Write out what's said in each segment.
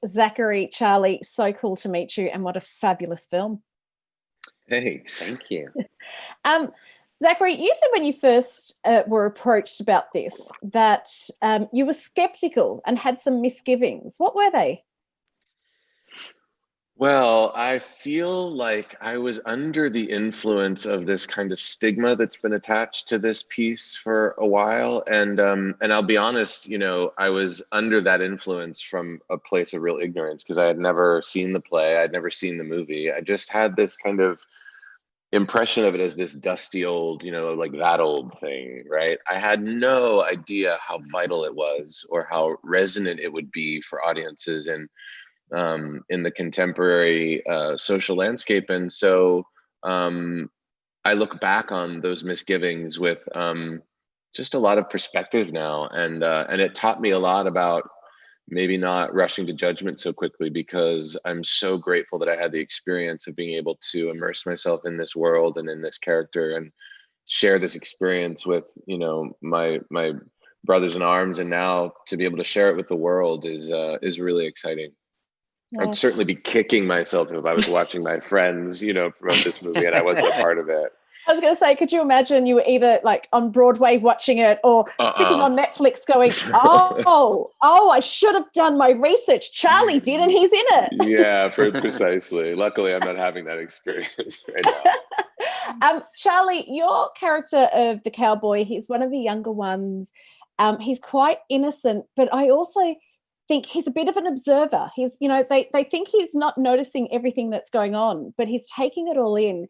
Zachary, Charlie, so cool to meet you, and what a fabulous film. Thanks. Thank you. Um, Zachary, you said when you first were approached about this that you were skeptical and had some misgivings. What were they? Well, I feel like I was under the influence of this kind of stigma that's been attached to this piece for a while, and I'll be honest, I was under that influence from a place of real ignorance because I had never seen the play, I'd never seen the movie. I just had this kind of impression of it as this dusty old, like that old thing, right? I had no idea how vital it was or how resonant it would be for audiences in the contemporary social landscape. And so I look back on those misgivings with just a lot of perspective now, and it taught me a lot about maybe not rushing to judgment so quickly, because I'm so grateful that I had the experience of being able to immerse myself in this world and in this character and share this experience with, my brothers in arms, and now to be able to share it with the world is really exciting. Yeah. I'd certainly be kicking myself if I was watching my friends, promote this movie and I wasn't a part of it. I was going to say, could you imagine you were either like on Broadway watching it or sitting on Netflix going, I should have done my research. Charlie did, and he's in it. Yeah, precisely. Luckily, I'm not having that experience right now. Charlie, your character of the cowboy, he's one of the younger ones. He's quite innocent, but I also think he's a bit of an observer. He's, they think he's not noticing everything that's going on, but he's taking it all in.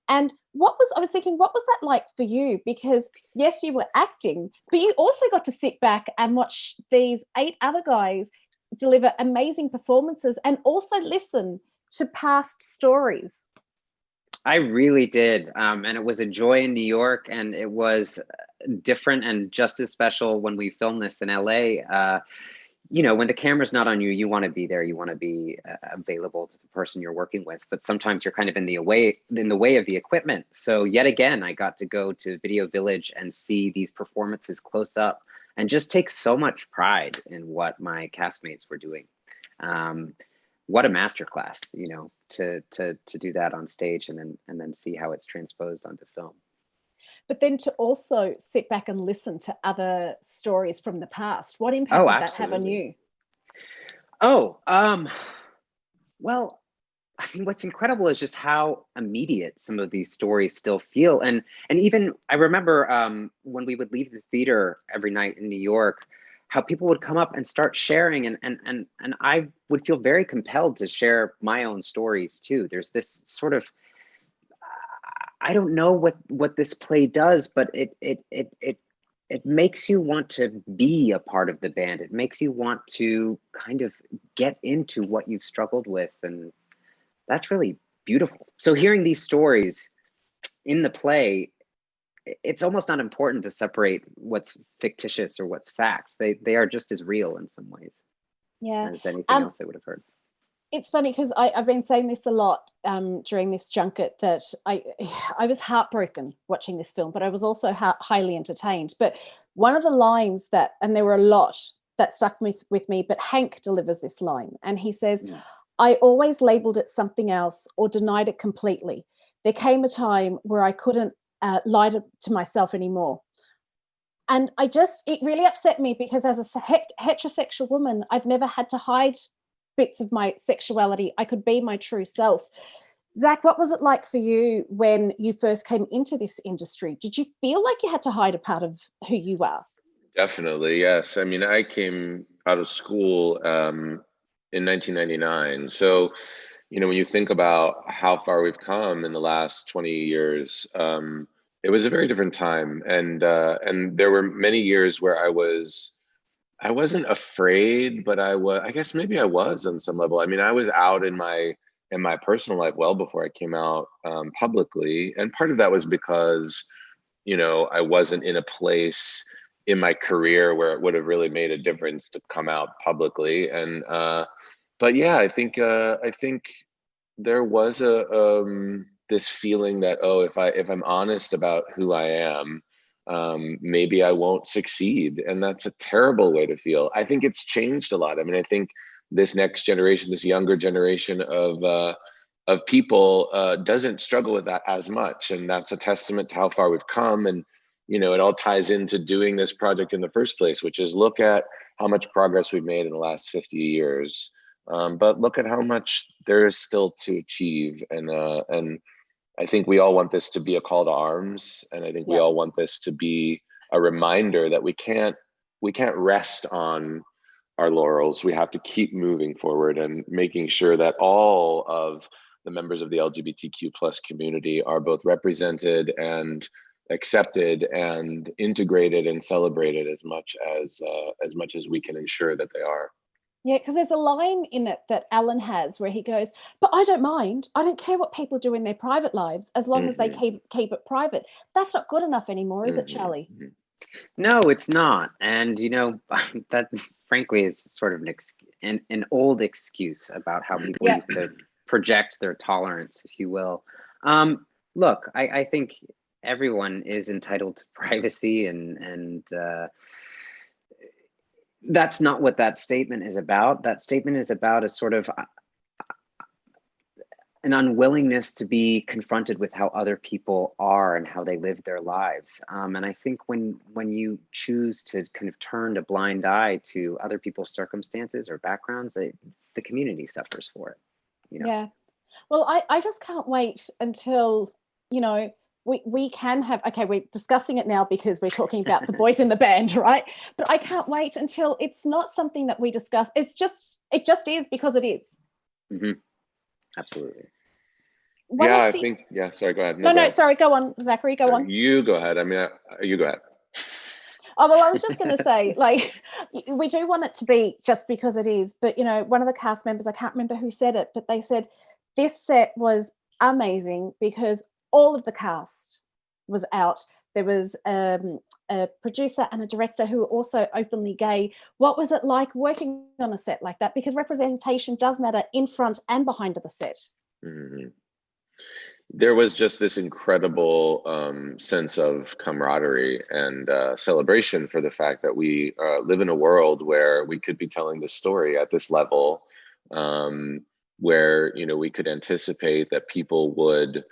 And what was that like for you? Because yes, you were acting, but you also got to sit back and watch these 8 other guys deliver amazing performances and also listen to past stories. I really did. And it was a joy in New York, and it was different and just as special when we filmed this in LA. When the camera's not on you, you want to be there. You want to be available to the person you're working with. But sometimes you're kind of in the way of the equipment. So yet again, I got to go to Video Village and see these performances close up, and just take so much pride in what my castmates were doing. What a masterclass, to do that on stage and then see how it's transposed onto film. But then to also sit back and listen to other stories from the past. What impact did that have on you? Well, I mean, what's incredible is just how immediate some of these stories still feel. And even I remember when we would leave the theater every night in New York, how people would come up and start sharing, and I would feel very compelled to share my own stories too. There's this sort of, I don't know what this play does, but it makes you want to be a part of the band. It makes you want to kind of get into what you've struggled with, and that's really beautiful. So hearing these stories in the play, it's almost not important to separate what's fictitious or what's fact. They are just as real in some ways, as anything else I would have heard. It's funny because I've been saying this a lot during this junket, that I was heartbroken watching this film, but I was also highly entertained. But one of the lines and there were a lot that stuck with me, but Hank delivers this line, and he says, I always labeled it something else or denied it completely. There came a time where I couldn't lie to myself anymore. And it really upset me, because as a heterosexual woman, I've never had to hide bits of my sexuality. I could be my true self. Zach, what was it like for you when you first came into this industry? Did you feel like you had to hide a part of who you are? Definitely, yes. I mean, I came out of school in 1999. So, when you think about how far we've come in the last 20 years, it was a very different time. And there were many years where I wasn't afraid, but I guess maybe I was on some level. I mean, I was out in my personal life well before I came out publicly. And part of that was because, I wasn't in a place in my career where it would have really made a difference to come out publicly. And, but yeah, I think there was this feeling that, if I'm honest about who I am, maybe I won't succeed. And that's a terrible way to feel. I think it's changed a lot. I mean, I think this next generation, this younger generation of people doesn't struggle with that as much. And that's a testament to how far we've come. And, you know, it all ties into doing this project in the first place, which is look at how much progress we've made in the last 50 years. But look at how much there is still to achieve. And I think we all want this to be a call to arms. And I think we all want this to be a reminder that we can't rest on our laurels. We have to keep moving forward and making sure that all of the members of the LGBTQ plus community are both represented and accepted and integrated and celebrated as much as we can ensure that they are. Yeah, because there's a line in it that Alan has where he goes, but I don't mind. I don't care what people do in their private lives as long as they keep it private. That's not good enough anymore, is it, Charlie? No, it's not. And, you know, that frankly is sort of an old excuse about how people used to project their tolerance, if you will. Look, I think everyone is entitled to privacy, and that's not what that statement is about. That statement is about a sort of an unwillingness to be confronted with how other people are and how they live their lives. And I think when you choose to kind of turn a blind eye to other people's circumstances or backgrounds, the community suffers for it. You know? Yeah. Well, I just can't wait until, you know, we can have, okay, we're discussing it now because we're talking about the boys in the band, right? But I can't wait until it's not something that we discuss. It just is because it is. Mm-hmm. Absolutely. Sorry, go ahead. No, sorry, go on, Zachary, go on. You go ahead. I mean, you go ahead. Oh, well, I was just going to say, like, we do want it to be just because it is. But, you know, one of the cast members, I can't remember who said it, but they said this set was amazing because all of the cast was out. There was a producer and a director who were also openly gay. What was it like working on a set like that? Because representation does matter in front and behind of the set. Mm-hmm. There was just this incredible sense of camaraderie and celebration for the fact that we live in a world where we could be telling this story at this level, where, you know, we could anticipate that people would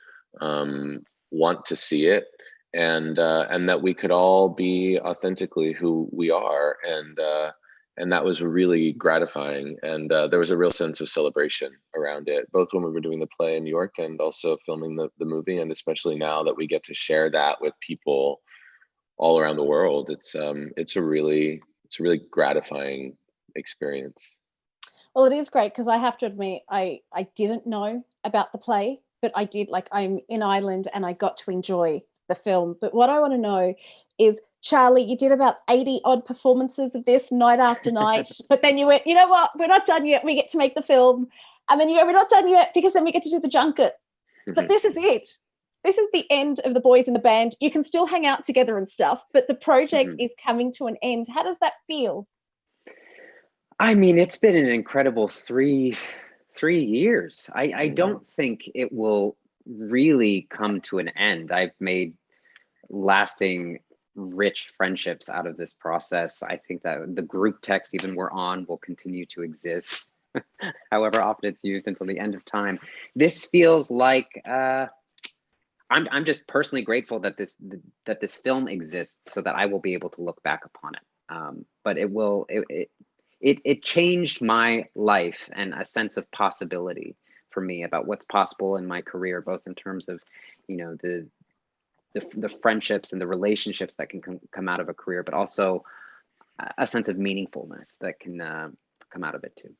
want to see it, and that we could all be authentically who we are, and that was really gratifying. And there was a real sense of celebration around it, both when we were doing the play in New York and also filming the movie, and especially now that we get to share that with people all around the world. It's a really gratifying experience. Well, it is great because I have to admit, I didn't know about the play, but I did, like, I'm in Ireland and I got to enjoy the film. But what I want to know is, Charlie, you did about 80 odd performances of this night after night, but then you went, you know what, we're not done yet. We get to make the film. And then you go, we're not done yet because then we get to do the junket. But this is it. This is the end of the boys in the band. You can still hang out together and stuff, but the project is coming to an end. How does that feel? I mean, it's been an incredible three years. I don't think it will really come to an end. I've made lasting, rich friendships out of this process. I think that the group text even we're on will continue to exist, however often it's used, until the end of time. This feels like I'm just personally grateful that this film exists so that I will be able to look back upon it. But it changed my life and a sense of possibility for me about what's possible in my career, both in terms of, you know, the friendships and the relationships that can come out of a career, but also a sense of meaningfulness that can come out of it too.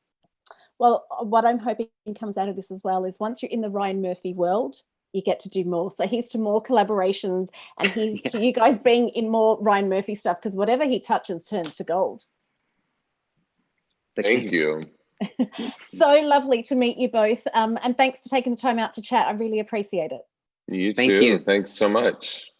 Well, what I'm hoping comes out of this as well is once you're in the Ryan Murphy world, you get to do more. So here's to more collaborations, and here's to you guys being in more Ryan Murphy stuff, because whatever he touches turns to gold. Thank you. So lovely to meet you both. And thanks for taking the time out to chat. I really appreciate it. You too. Thanks so much.